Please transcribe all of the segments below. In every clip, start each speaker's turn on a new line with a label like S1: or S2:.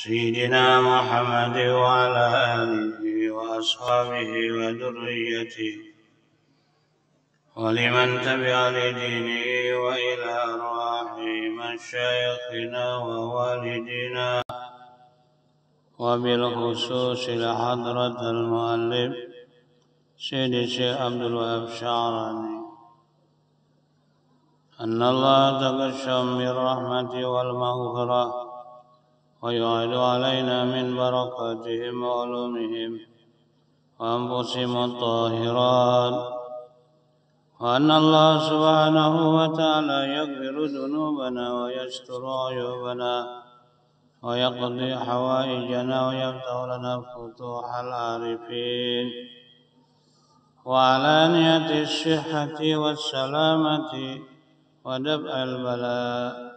S1: سيدنا محمد وعلى آله وأصحابه وذريته ولمن تبع لدينه وإلى أرواح مشايخنا ووالدينا وبالخصوص لحضرة المؤلف سيد الشيخ عبد الوهاب الشعراني أن الله تغشهم بالرحمة والمغفرة ويعيد علينا من بركاتهم وعلومهم وأنفسهم الطاهرات، وأن الله سبحانه وتعالى يغفر ذنوبنا ويستر عيوبنا ويقضي حوائجنا ويفتح لنا فتوح العارفين وعلانية الصحة والسلامة ودفع البلاء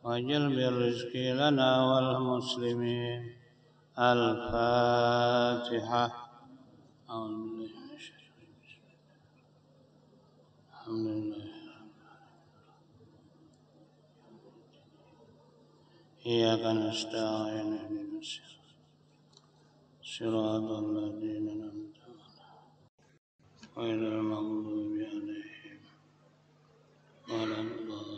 S1: وجلب الرزق لنا والمسلمين. الفاتحة. الحمد لله. إياك نستعين اهدنا الصراط الذين أنعمت عليهم غير المغضوب عليهم ولا الضالين.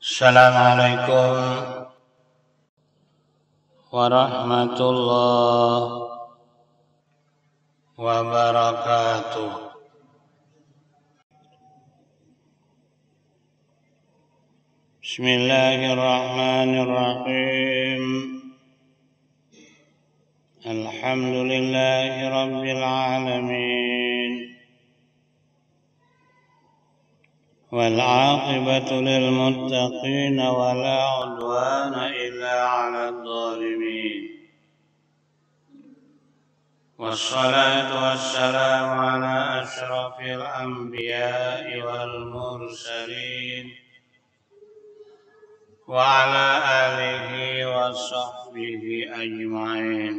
S1: السلام عليكم ورحمة الله وبركاته. بسم الله الرحمن الرحيم. الحمد لله رب العالمين والعاقبة للمتقين ولا عدوان إلا على الظالمين، والصلاة والسلام على أشرف الأنبياء والمرسلين وعلى آله وصحبه أجمعين.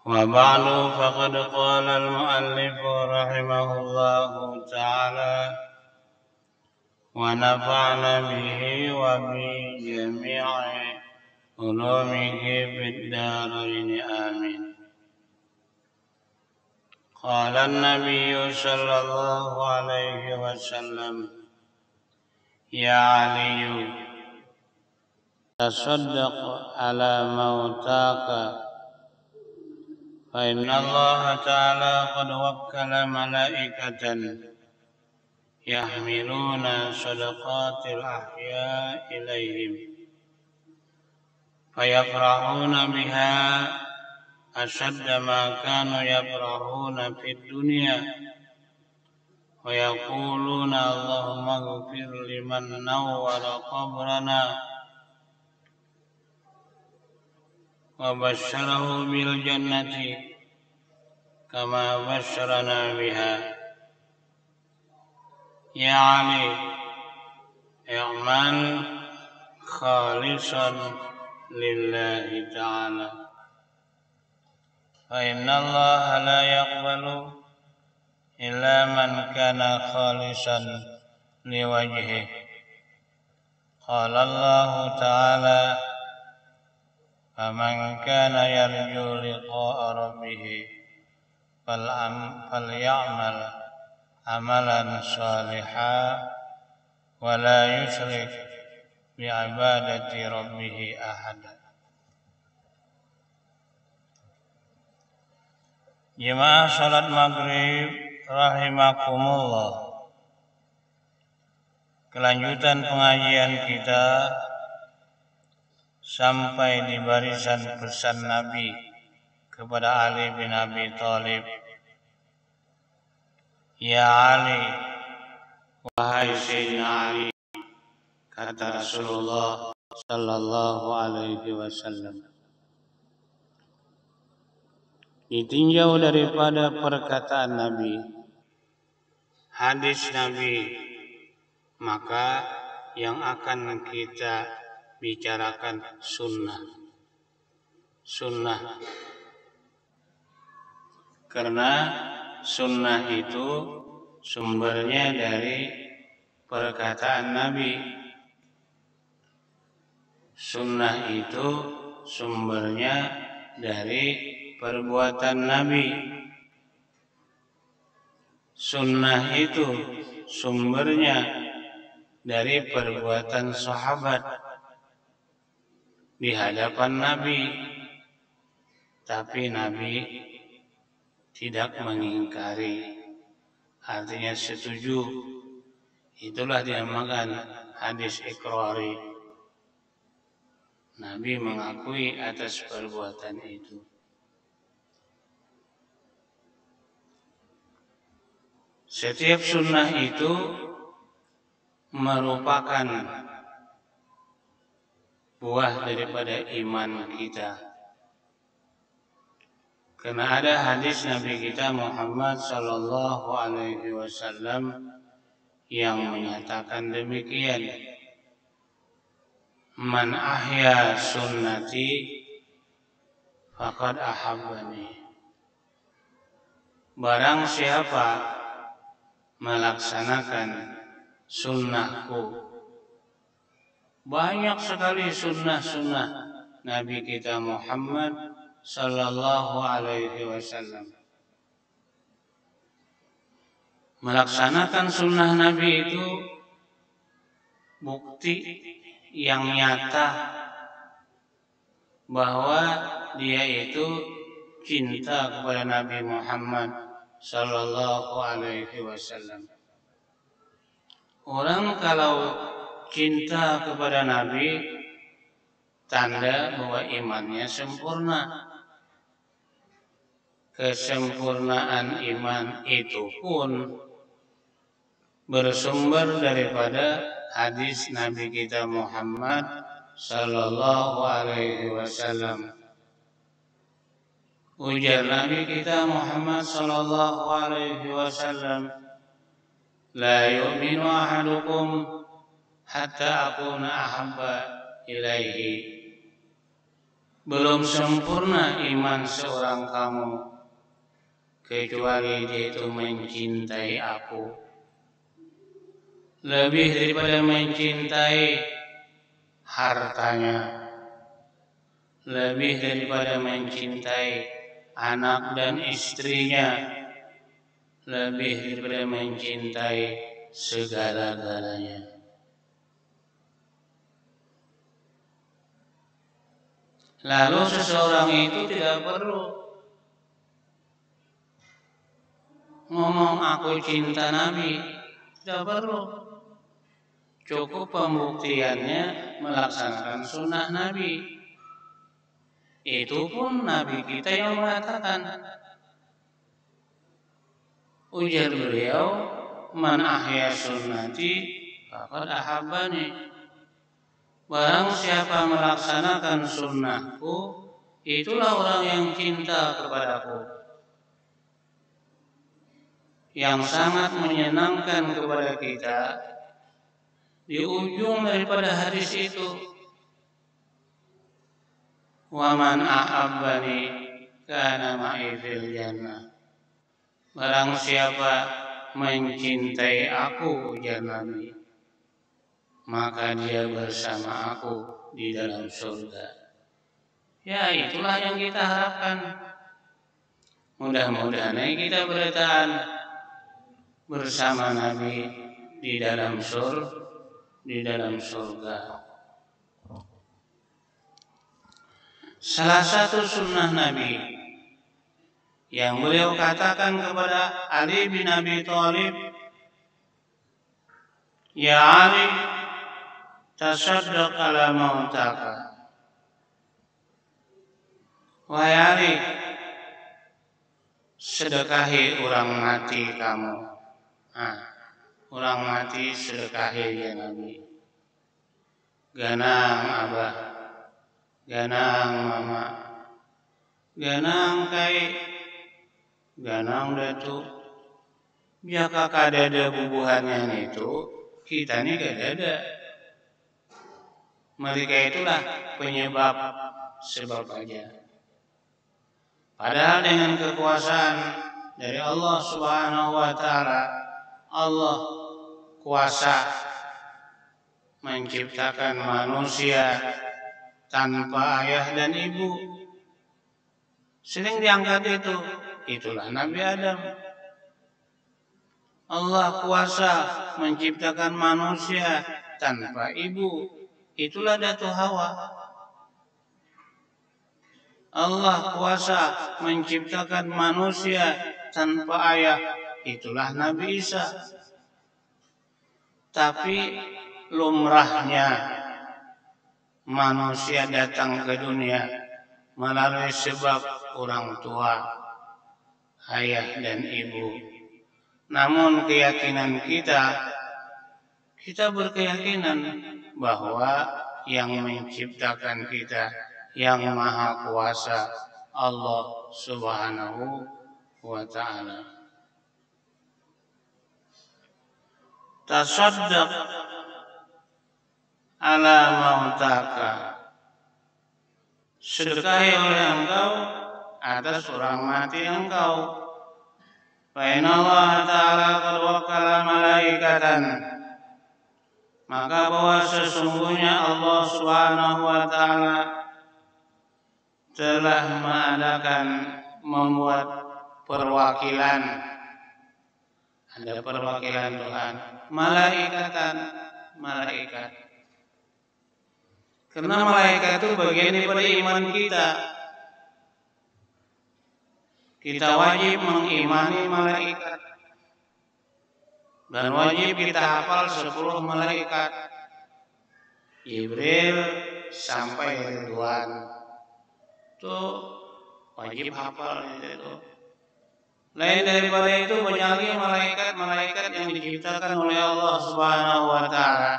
S1: وبعد، فقد قال المؤلف رحمه الله تعالى ونفعنا به وبجميع علومه في الدارين آمين. قال النبي صلى الله عليه وسلم: يا علي، تصدق على موتاك، فإن الله تعالى قد وكل ملائكة يحملون صدقات الأحياء إليهم فيفرحون بها أشد ما كانوا يفرحون في الدنيا، ويقولون: اللهم اغفر لمن نور قبرنا، وبشره بالجنة كما بشرنا بها. يا علي، اعمل خالصا لله تعالى، فإن الله لا يقبل إلا من كان خالصا لوجهه. قال الله تعالى: فمن كان يرجو لقاء ربه فليعمل عملا صالحا ولا يشرك بعبادة ربه أحدا. Jemaah salat maghrib rahimakumullah. Kelanjutan pengajian kita sampai di barisan pesan Nabi kepada Ali bin Abi Thalib. Ya Ali, wahai Sayyidina Ali, kata Rasulullah sallallahu alaihi wasallam. Ditinjau daripada perkataan Nabi, hadis Nabi, maka yang akan kita bicarakan sunnah. Karena sunnah itu sumbernya dari perkataan Nabi. Sunnah itu sumbernya dari perbuatan Nabi. Sunnah itu sumbernya dari perbuatan sahabat di hadapan Nabi. Tapi Nabi tidak mengingkari, artinya setuju. Itulah dinamakan hadis iqrari. Nabi mengakui atas perbuatan itu. Setiap sunnah itu merupakan buah daripada iman kita. Karena ada hadis Nabi kita Muhammad sallallahu alaihi wasallam yang menyatakan demikian. Man ahya sunnati faqad ahabbani. Barang siapa melaksanakan sunnahku. Banyak sekali sunnah-sunnah Nabi kita Muhammad sallallahu alaihi wasallam. Melaksanakan sunnah Nabi itu bukti yang nyata bahwa dia itu cinta kepada Nabi Muhammad sallallahu alaihi wasallam. Orang kalau cinta kepada Nabi, tanda bahwa imannya sempurna. Kesempurnaan iman itu pun bersumber daripada hadis Nabi kita Muhammad sallallahu alaihi wasallam. Ujar Nabi kita Muhammad sallallahu alaihi wasallam, la yu'minu ahadukum hatta akuna ahabba ilaihi. Belum sempurna iman seorang kamu kecuali dia itu mencintai aku lebih daripada mencintai hartanya, lebih daripada mencintai anak dan istrinya, lebih daripada mencintai segala-galanya. Lalu seseorang itu tidak perlu ngomong aku cinta Nabi, tidak perlu. Cukup pembuktiannya melaksanakan sunnah Nabi. Itu pun Nabi kita yang mengatakan. Ujar beliau, man ahya sunnati faqad ahabbani. Barang siapa melaksanakan sunnahku, itulah orang yang cinta kepadaku. Yang sangat menyenangkan kepada kita di ujung daripada hadis itu, wa man ahabbani kana ma'i fil jannah. Barang siapa mencintai aku, ujar Nabi, maka dia bersama aku di dalam surga. Ya, itulah yang kita harapkan. Mudah-mudahan kita bertahan bersama Nabi di dalam surga. Salah satu sunnah Nabi yang beliau katakan kepada Ali bin Abi Thalib, ya Ali, tasaddaq ala mautaka. Wahai Ali, sedekahi orang mati kamu. Orang mati sedekahi ya Nabi. Ganang abah, ganang mama, ganang kai, ganang datu. Jika kadada bubuhannya itu, kita ini kadada. Mereka itulah penyebab sebab aja. Padahal dengan kekuasaan dari Allah Subhanahu wa taala, Allah kuasa menciptakan manusia tanpa ayah dan ibu. Sering diangkat itulah Nabi Adam. Allah kuasa menciptakan manusia tanpa ibu, itulah Datu Hawa. Allah kuasa menciptakan manusia tanpa ayah, itulah Nabi Isa. Tapi lumrahnya manusia datang ke dunia melalui sebab orang tua, ayah dan ibu. Namun keyakinan kita berkeyakinan bahwa yang menciptakan kita, yang maha kuasa, Allah Subhanahu wa ta'ala. Tasaddaq ala mautaka, sedekahi oleh engkau atas orang mati engkau. Fa inna Allah ta'ala qad wakkala malaikatan, maka bahwa sesungguhnya Allah Subhanahu wa ta'ala telah membuat perwakilan, ada perwakilan Tuhan, malaikat. Karena malaikat itu bagian daripada iman kita. Kita wajib mengimani malaikat dan wajib kita hafal 10 malaikat, Jibril sampai Ridwan. Itu wajib hafal itu. Lain daripada itu banyak lagi malaikat yang diciptakan oleh Allah Subhanahu wa taala.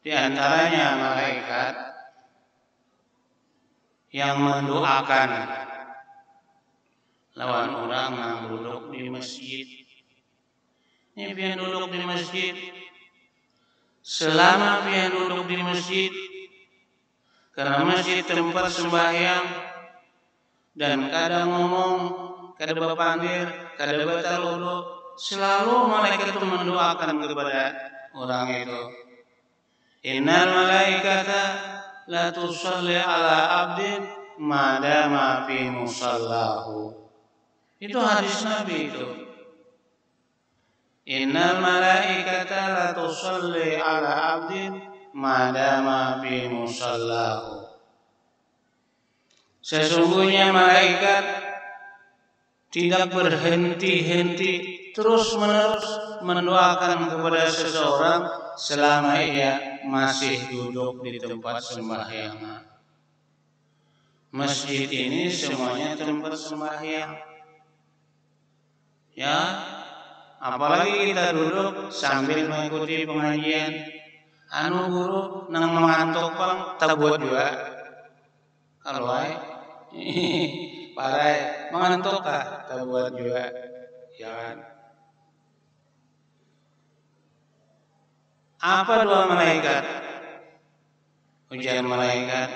S1: Di antaranya malaikat yang mendoakan lawan orang yang duduk di masjid. Ini pian duduk di masjid. Selama pian duduk di masjid, karena masjid tempat sembahyang, dan kadang ngomong, kadang berpandir, kadang batal wudu, selalu malaikat itu mendoakan kepada orang itu. Innal malaikata la tusalli ala abdin madama fi musallahu. Itu hadis Nabi itu. Innal malaikata la tusalli ala abdin madama fi musallahu. Sesungguhnya malaikat tidak berhenti-henti, terus-menerus mendoakan kepada seseorang selama ia masih duduk di tempat sembahyang. Masjid ini semuanya tempat sembahyang. Ya, apalagi kita duduk sambil mengikuti pengajian. Guru nang mengantuk pang tabuat juga. Kalau parai mengantuk kah tabuat juga. Jangan. Apa dua malaikat? Ujian malaikat.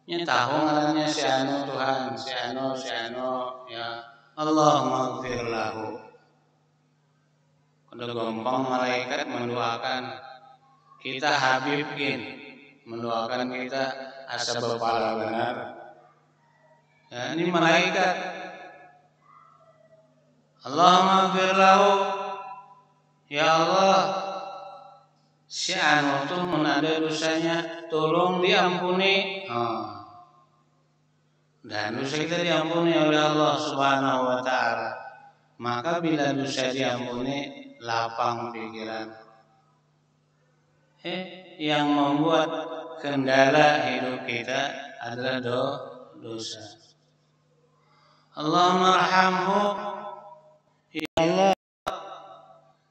S1: Nya tahu ngarannya si anu Tuhan, si anu ya. Allahumma ighfir lahu. Kada gampang malaikat mendoakan kita Habib mendoakan kita asa bapala benar. Ya, ini malaikat. Allahumma ighfir lahu. Ya Allah, si anu tuh menada dosanya, tolong diampuni. Dan dosa kita diampuni oleh Allah Subhanahu wa taala. Maka bila dosa diampuni, lapang pikiran. Yang membuat kendala hidup kita adalah dosa. Allahumma arhamhu. Ya Allah,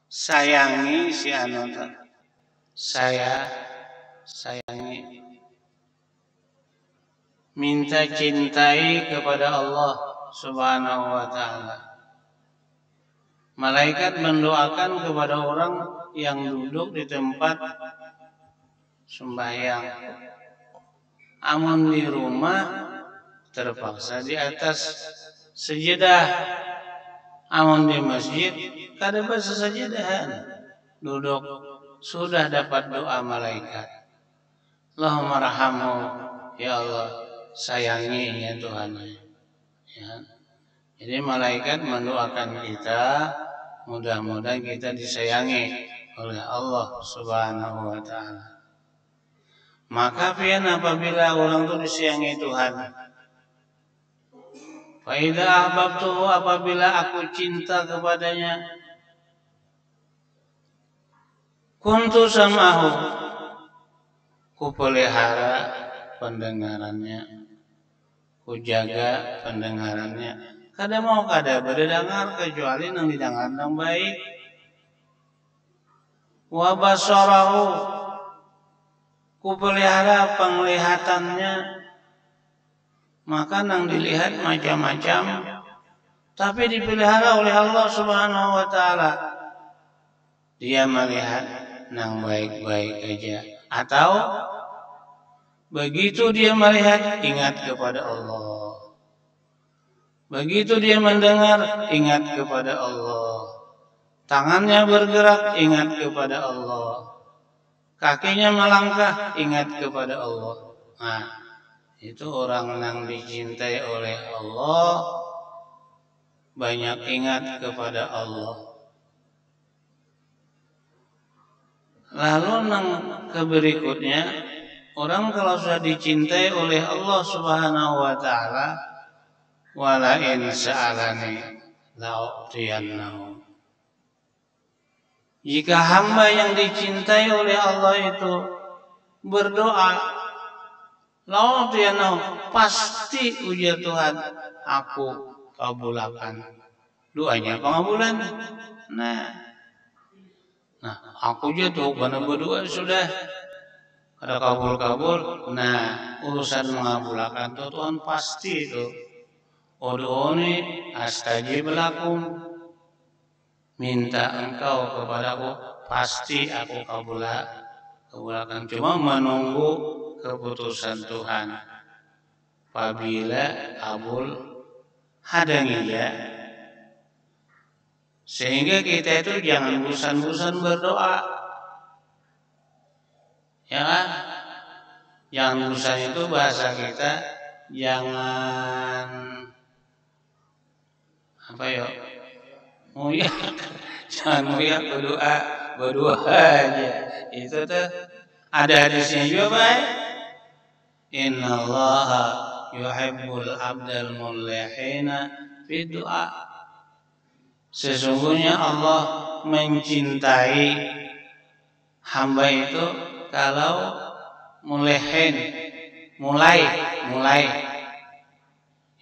S1: sayangi si anu. Sayangi. Minta cintai kepada Allah Subhanahu wa ta'ala. Malaikat mendoakan kepada orang yang duduk di tempat sembahyang. Amun di rumah terpaksa di atas sejadah. Amun di masjid kada basa sejadahan. Duduk sudah dapat doa malaikat. Allahumma rahamhu, ya Allah sayanginya Tuhan. Ya. Jadi malaikat mendoakan kita, mudah-mudahan kita disayangi oleh Allah Subhanahu wa taala. Maka pian apabila orang itu disayangi Tuhan. Fa idza ahbabtuhu, apabila aku cinta kepadanya, kuntu sam'ahu, ku pelihara pendengarannya, ku jaga pendengarannya. Kada mau kada berdengar kecuali nang didengar nang baik. Wa basarahu, ku pelihara penglihatannya. Maka nang dilihat macam-macam, tapi dipelihara oleh Allah Subhanahu wa taala. Dia melihat nang baik-baik aja, atau begitu dia melihat ingat kepada Allah. Begitu dia mendengar ingat kepada Allah. Tangannya bergerak ingat kepada Allah. Kakinya melangkah ingat kepada Allah. Nah, itu orang yang dicintai oleh Allah, banyak ingat kepada Allah. Lalu nang keberikutnya, orang kalau sudah dicintai oleh Allah Subhanahu wa taala, wala in sa'alani la'utiyannahu. Jika hamba yang dicintai oleh Allah itu berdoa, la'utiyannahu, pasti ujar Tuhan, aku kabulkan doanya pengabulan. Nah, aku jatuh karena berdoa sudah ada kabul-kabul. Nah, urusan mengabulkan itu Tuhan pasti itu. Ud'uni astajib lakum, minta engkau kepadaku, pasti aku kabulkan. Cuma menunggu keputusan Tuhan. Apabila kabul hadangiyah, sehingga kita itu jangan bosan-bosan berdoa. Ya kan? Jangan bosan itu bahasa kita, jangan apa ya? Muyak. Jangan muyak berdoa aja. Itu tuh ada hadisnya juga, baik. Innallaha yuhibbul abdal mulihina fi du'a. Sesungguhnya Allah mencintai hamba itu kalau mulihin, mulai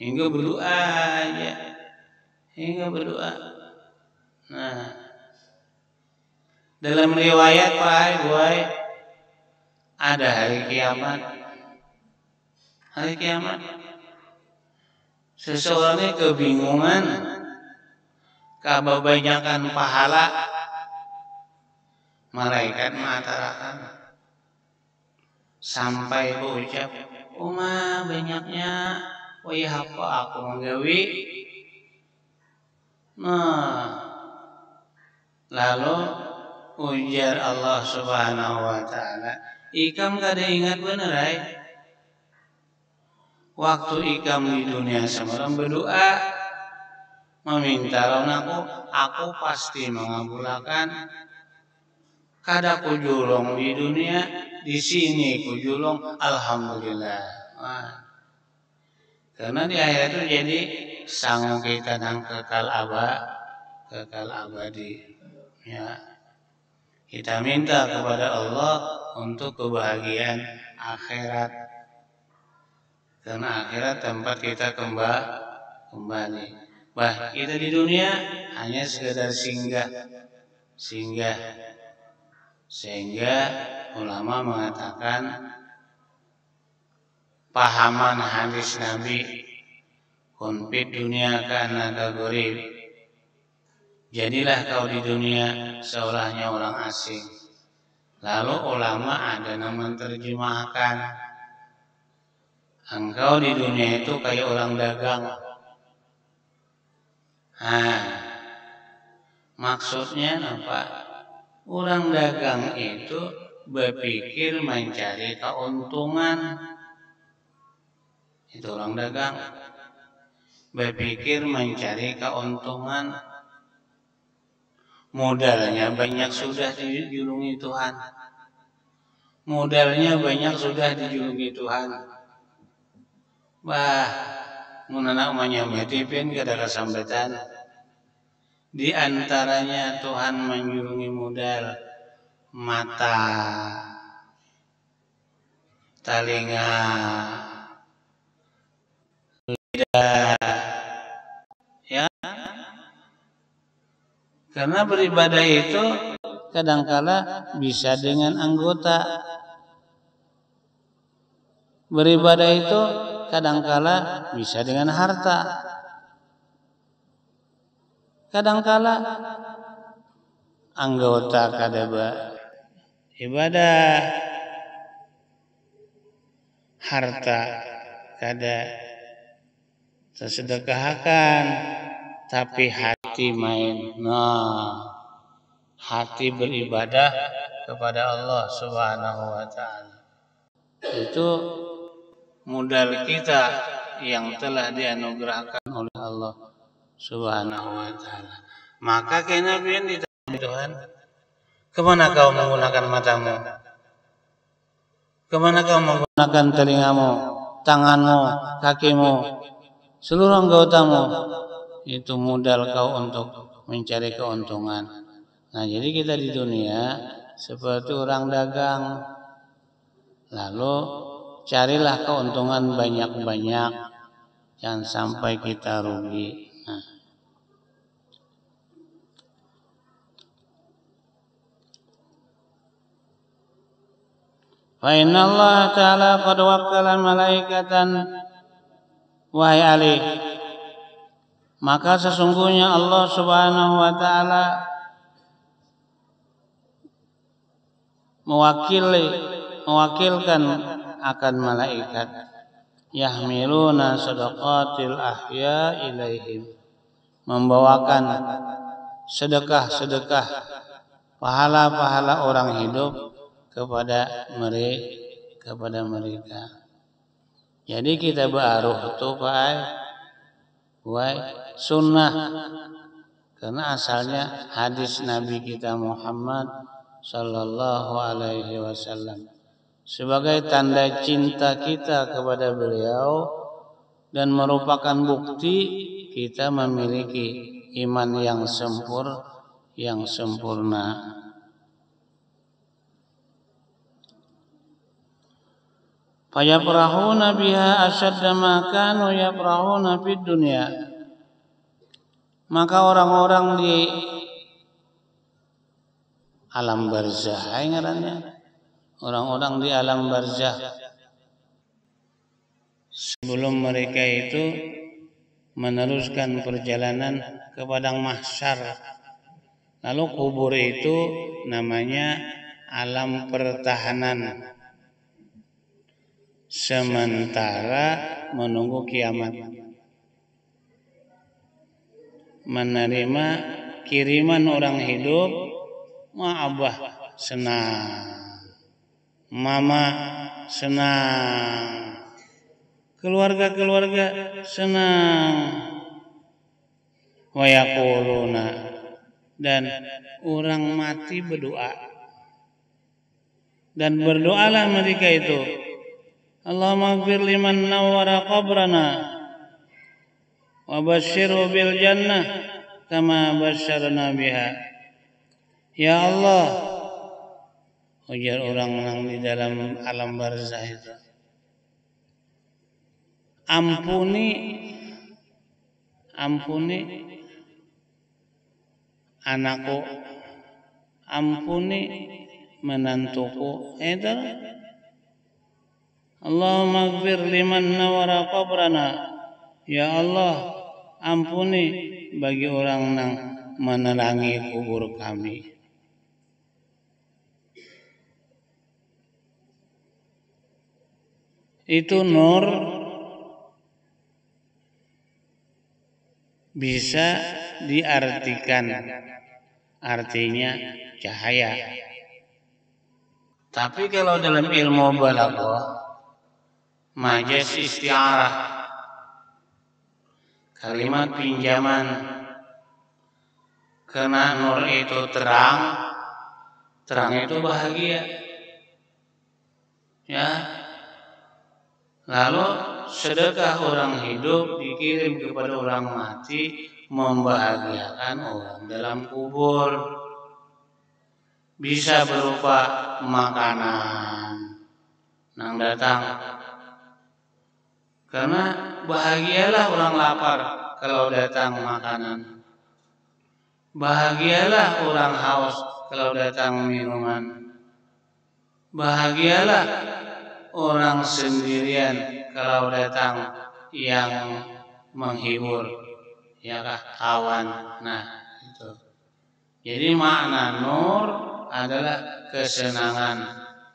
S1: hingga berdoa aja, Nah, dalam riwayat Pak ada hari kiamat. Seseorang kebingungan, kebanyakan pahala, malaikat mengatakan sampai berucap, banyaknya, apa aku menggawi. Nah, lalu ujar Allah Subhanahu wa taala, ikam kada ingat bener ay? Waktu ikam di dunia semalam berdoa, meminta lawan aku pasti mengabulkan. Kada kujulong di dunia, di sini kujulong, alhamdulillah. Karena di akhirat itu jadi sanggup kita nang kekal abadi. Ya. Kita minta kepada Allah untuk kebahagiaan akhirat. Karena akhirat tempat kita kembali. Kita di dunia hanya sekedar singgah. Sehingga ulama mengatakan pahaman hadis Nabi, kun fid dunya kana gharib, Jadilah kau di dunia seolahnya orang asing. Lalu ulama ada yang menerjemahkan, engkau di dunia itu kayak orang dagang. Nah, maksudnya apa? Orang dagang itu berpikir mencari keuntungan. Itu orang dagang berpikir mencari keuntungan. Modalnya banyak sudah dijulungi Tuhan. Modalnya banyak sudah dijulungi Tuhan. Wah, munana umanya metipin kada kasambetan. Di antaranya Tuhan menjulungi modal mata, telinga, lidah, ya. Karena beribadah itu kadangkala bisa dengan anggota. Beribadah itu kadangkala bisa dengan harta. Kadangkala anggota kada ibadah, harta kada tersedekahkan, tapi hati main. Nah, hati beribadah kepada Allah Subhanahu wa taala. Itu modal kita yang telah dianugerahkan oleh Allah Subhanahu wa taala. Maka kena biar ditanya Tuhan, kemana kau menggunakan matamu? Kemana kau menggunakan telingamu, tanganmu, kakimu, seluruh anggotamu? Itu modal kau untuk mencari keuntungan. Nah, jadi kita di dunia seperti orang dagang. Lalu carilah keuntungan banyak-banyak, jangan sampai kita rugi. Nah. Fa inna Allah ta'ala qad wakkala malaikatan wahai Ali. Maka sesungguhnya Allah Subhanahu wa taala mewakilkan akan malaikat yahmiluna sadaqatil ahya ilaihim, membawakan sedekah-sedekah pahala-pahala orang hidup kepada mereka. Jadi kita baru itu sunnah, karena asalnya hadis Nabi kita Muhammad sallallahu alaihi wasallam sebagai tanda cinta kita kepada beliau dan merupakan bukti kita memiliki iman yang sempurna. Fayafrahuna biha asyadda ma kanu yafrahuna fid dunya. Maka orang-orang di alam barzah, ngarannya orang-orang di alam barzah sebelum mereka itu meneruskan perjalanan ke padang mahsyar. Lalu kubur itu namanya alam pertahanan sementara menunggu kiamat, menerima kiriman orang hidup. Abah senang, mama senang, keluarga senang. Wa yaquluna, dan orang mati berdoa, dan berdoalah mereka itu, Allahumma ighfir liman nawwara qabrana wa basyirhu bil jannah kama basyarna biha. Ya Allah, ujar orang yang di dalam alam barzah itu, ampuni anakku, ampuni menantuku. Itu Allahumma ighfir liman nawara qabrana. Ya Allah, ampuni bagi orang yang menerangi kubur kami. Itu nur bisa diartikan artinya cahaya. Tapi kalau dalam ilmu balaghah, majaz isti'arah, kalimat pinjaman, karena nur itu terang, terang itu bahagia. Ya. Lalu sedekah orang hidup dikirim kepada orang mati, membahagiakan orang dalam kubur. Bisa berupa makanan nang datang. Karena bahagialah orang lapar kalau datang makanan. Bahagialah orang haus kalau datang minuman. Bahagialah orang sendirian kalau datang yang menghibur, ya kah, kawan. Nah, itu. Jadi makna nur adalah kesenangan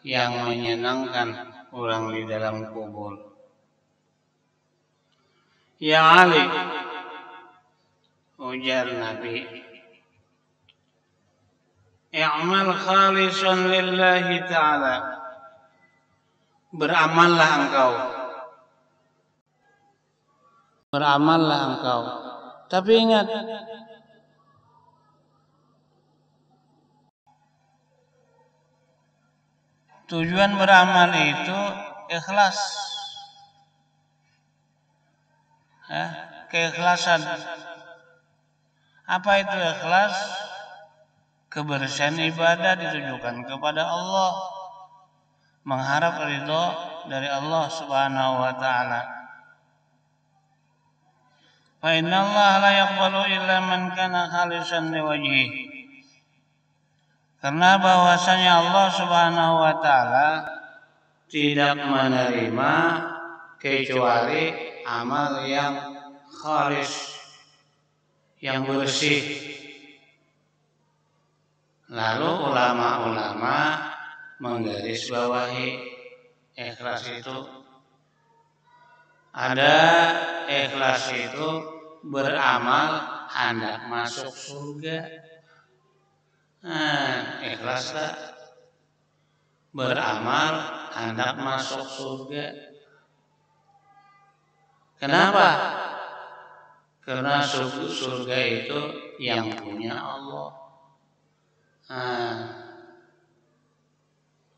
S1: yang menyenangkan orang di dalam kubur. Ya Ali, ujar Nabi, i'mal khalisan lillahi ta'ala. Beramallah engkau. Beramallah engkau. Tapi ingat, tujuan beramal itu ikhlas. Ya, keikhlasan. Apa itu ikhlas? Kebersihan ibadah ditujukan kepada Allah, mengharap ridho dari Allah Subhanahu wa taala. Fa innallaha la yaqbalu illa man kana khalisan liwajhihi. Karena bahwasanya Allah Subhanahu wa taala tidak menerima kecuali amal yang khalis, yang bersih. Lalu ulama-ulama menggarisbawahi ikhlas itu. Ada ikhlas itu beramal hendak masuk surga. Nah, ikhlas tak? Beramal hendak masuk surga. Kenapa? Karena surga itu yang punya Allah. Nah,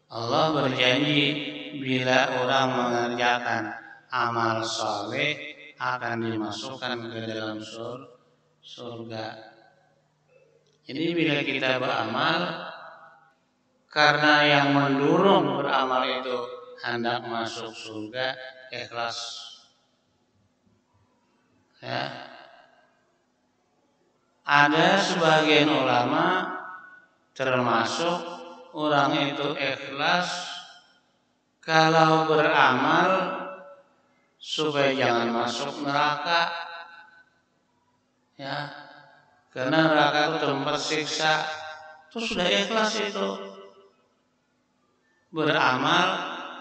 S1: Allah berjanji bila orang mengerjakan amal soleh akan dimasukkan ke dalam surga. Jadi bila kita beramal, karena yang mendorong beramal itu hendak masuk surga, ikhlas. Ya. Ada sebagian ulama termasuk orang itu ikhlas kalau beramal supaya jangan masuk neraka. Ya. Karena neraka itu tempat siksa. Itu sudah ikhlas itu. Beramal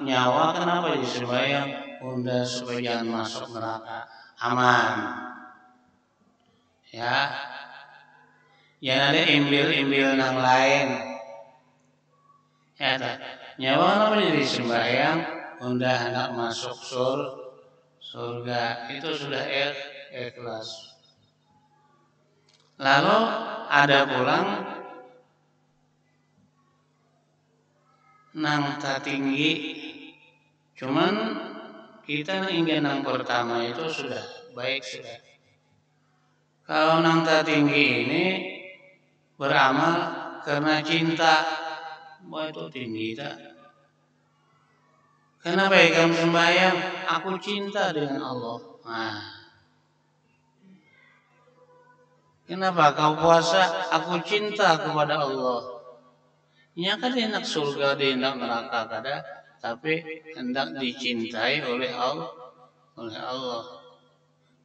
S1: nyawa kenapa jadi sembahyang? Unda supaya jangan masuk neraka. Aman. Ya. Jangan ada imbil-imbil yang lain. Ya, nyawa kenapa jadi sembahyang? Unda hendak masuk surga. Itu sudah ikhlas. Lalu ada pulang nang tinggi, cuman kita ingin nang pertama itu sudah baik sudah. Kalau nang tinggi ini beramal karena cinta, bahwa itu tinggi tak? Kenapa kamu sembahyang? Aku cinta dengan Allah. Nah, kenapa kau puasa? Aku cinta kepada Allah. Nya kan hendak surga, hendak neraka kada, tapi hendak dicintai oleh Allah.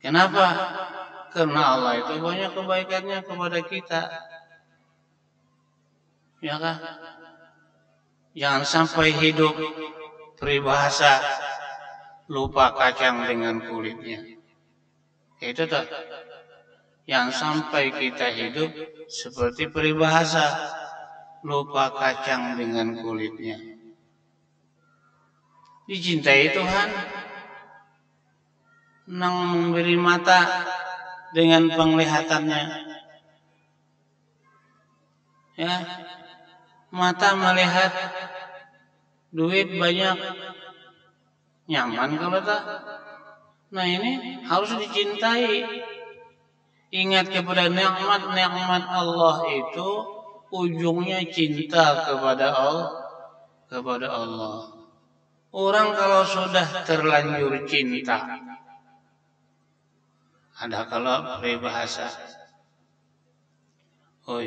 S1: Kenapa? Karena Allah itu banyak kebaikannya kepada kita. Ya kan? Jangan sampai hidup peribahasa lupa kacang dengan kulitnya. Itu tuh. Yang sampai kita hidup seperti peribahasa lupa kacang dengan kulitnya. Dicintai Tuhan, nang memberi mata dengan penglihatannya. Ya, mata melihat duit banyak, nyaman kalau tak. Nah ini harus dicintai. Ingat kepada nikmat-nikmat Allah itu ujungnya cinta kepada Allah. Orang kalau sudah terlanjur cinta, ada kalau peribahasa, oi,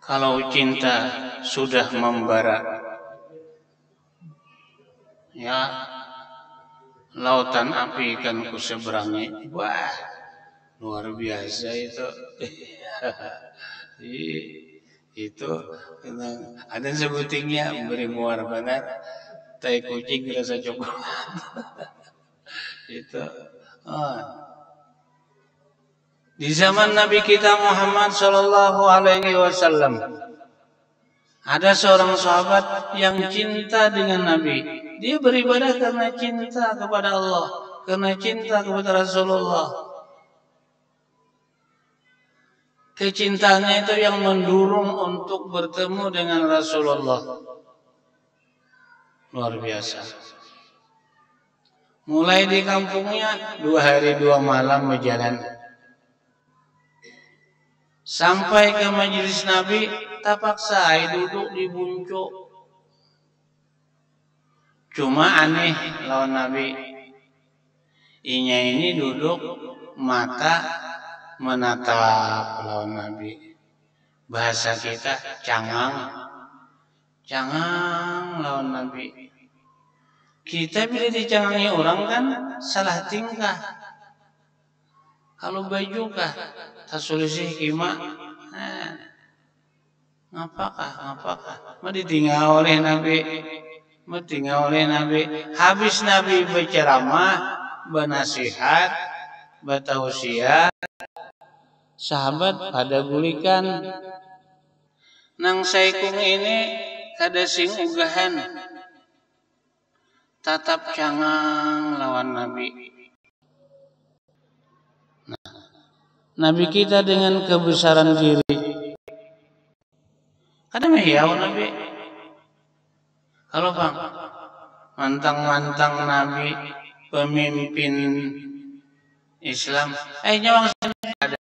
S1: kalau cinta sudah membara, ya lautan api kan kuseberangi. Wah, luar biasa itu. Itu ada sebutingnya beri muar benar tai kucing rasa coklat. Itu di zaman Nabi kita Muhammad sallallahu alaihi wasallam ada seorang sahabat yang cinta dengan Nabi. Dia beribadah karena cinta kepada Allah, karena cinta kepada Rasulullah. Kecintaannya itu yang mendorong untuk bertemu dengan Rasulullah. Luar biasa. Mulai di kampungnya 2 hari 2 malam berjalan. Sampai ke majelis Nabi, terpaksa duduk di buncuk. Cuma aneh lawan Nabi. Inya ini duduk mata menatap lawan Nabi. Bahasa kita cangang lawan Nabi. Kita bila dicangangi orang kan salah tingkah. Kalau baju kah tasulisi kima, ngapakah? Mau ditinggal oleh Nabi. Habis Nabi berceramah, bernasihat, bertausiah, sahabat pada gulikan nang saikung ini kada sing ugahan tatap cangang lawan Nabi. Nah, Nabi kita dengan kebesaran diri kada mehiau Nabi. Kalau bang mantang Nabi pemimpin Islam, nyawang ada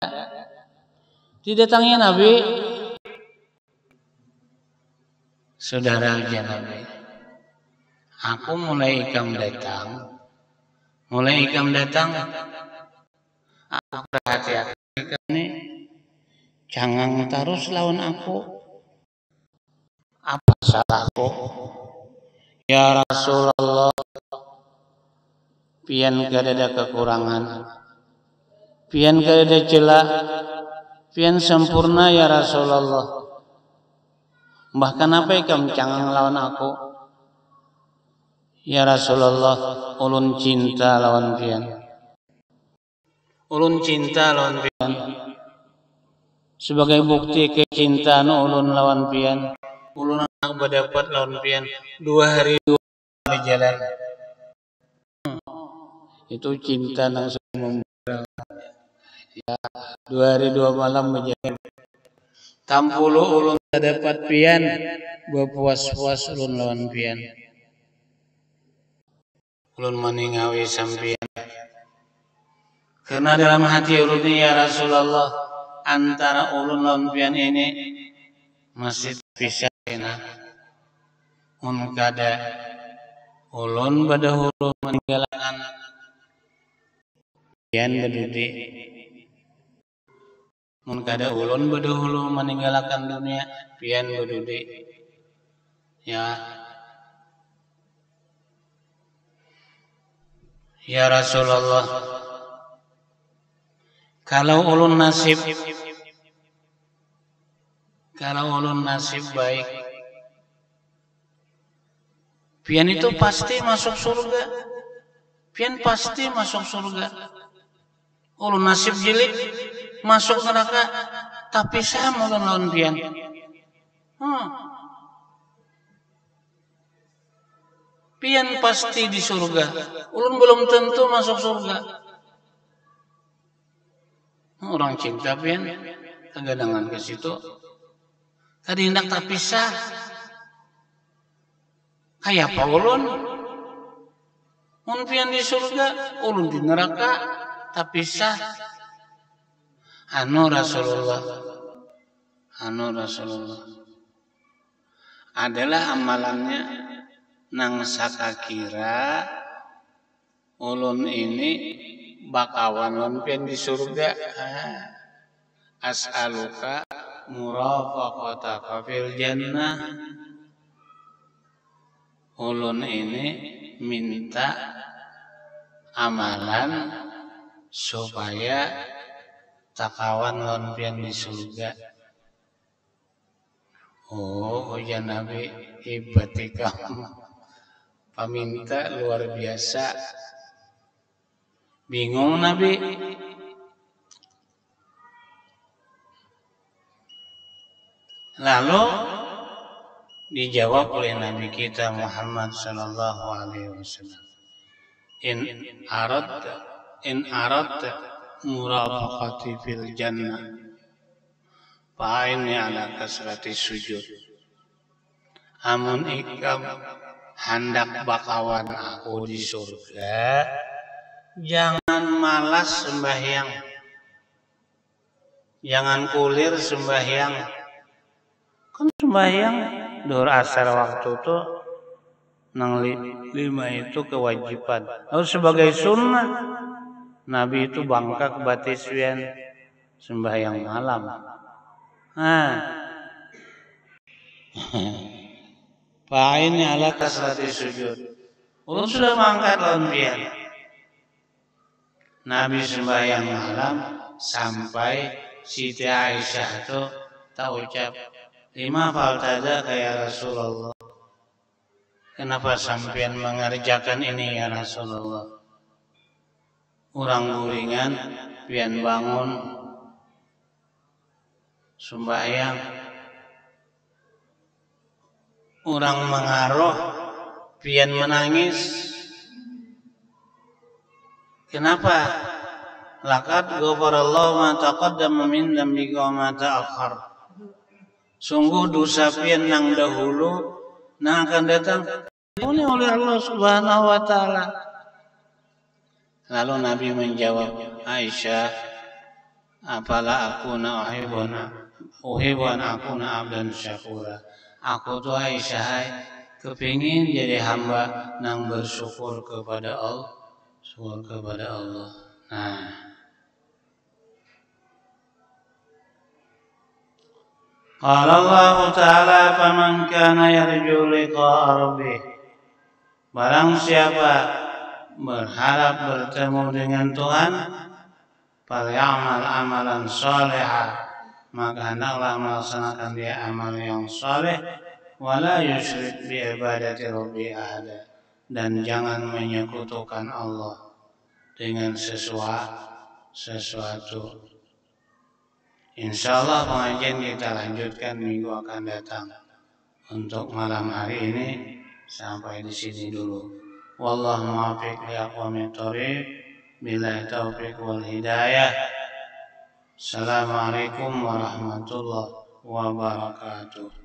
S1: didatangi Nabi, saudara ujian Nabi, aku mulai ikam datang, aku perhatikan ini jangan terus lawan aku, apa salahku? Ya Rasulullah, pian kada ada kekurangan, pian kada ada celah, pian sempurna ya Rasulullah. Bahkan apa ikam cangang lawan aku? Ya Rasulullah, ulun cinta lawan pian. Sebagai bukti kecintaan ulun lawan pian, ulun anak berdapat lawan pian 2 hari 2 berjalan. Itu cinta nang membara. Ya, 2 hari 2 malam berjalan. Tampulu ulun dapat pian, berpuas-puas ulun lawan pian. Ulun meningawi sampian. Karena dalam hati ulun ya Rasulullah, antara ulun lawan pian ini masih bisa enak. Kada ulun badahulu meninggalkan pian berdudi. Kada ulun badahulu meninggalkan dunia, pian berdudi. Ya Rasulullah, Kalau ulun nasib baik, pian itu pasti masuk surga. Pian pasti masuk surga. Ulun nasib jelek masuk neraka, tapi sama ulun lawan pian. Pian pasti di surga. Ulun belum tentu masuk surga. Orang cinta pian kegadangan ke situ. Tadi hendak terpisah. Kayak apa ulun? Mun pian di surga, ulun di neraka, terpisah. Anu Rasulullah adalah amalannya nang sakakira ulun ini bakawan ulun pian di surga. As'aluka murafaqataka fil jannah. Ulun ini minta amalan supaya takawan ulun pian di surga. Oh ya Nabi, ibati kamu paminta luar biasa. Bingung Nabi. Lalu dijawab oleh Nabi kita Muhammad sallallahu alaihi wasallam. In aradta murafaqati fil jannah fa'inni ala kasrati sujud. Amun ikam hendak bakawan aku di surga, jangan malas sembahyang. Jangan kulir sembahyang. Kan sembahyang duhur asar waktu itu nang 5 itu kewajiban. Lalu sebagai sunnah Nabi itu bangkak batiswian sembahyang malam. Fa'ini ala kasrati sujud. Ulun sudah mangkat lawan pian. Nabi sembahyang malam sampai Siti Aisyah itu tak ucap, lima faltada kayak Rasulullah. Kenapa sampean mengerjakan ini ya Rasulullah? Orang guringan pian bangun sembahyang, orang mengaruh pian menangis. Kenapa? Laqad ghafarallahu ma taqaddama min dzambika wa ma ta'akhkhar. Sungguh dosa pian nang dahulu nang akan datang oleh Allah Subhanahu wa taala. Lalu Nabi menjawab, Aisyah, apalah akuna uhibban akuna abdan syakura. Aku tuh Aisyah kepingin jadi hamba nang bersyukur kepada Allah. Qala Allah Ta'ala faman kana yarju liqa'a rabbih. Barang siapa berharap bertemu dengan Tuhan, falyamal amalan shalihan, maka hendaklah melaksanakan dia amal yang saleh, wala yusyrik bi ibadati rabbi ahada, dan jangan menyekutukan Allah dengan sesuatu. Insyaallah pengajian kita lanjutkan minggu akan datang. Untuk malam hari ini sampai di sini dulu. Wallahu muwaffiq li aqwamit thoriq. Billahi taufiq wal hidayah. Assalamualaikum warahmatullahi wabarakatuh.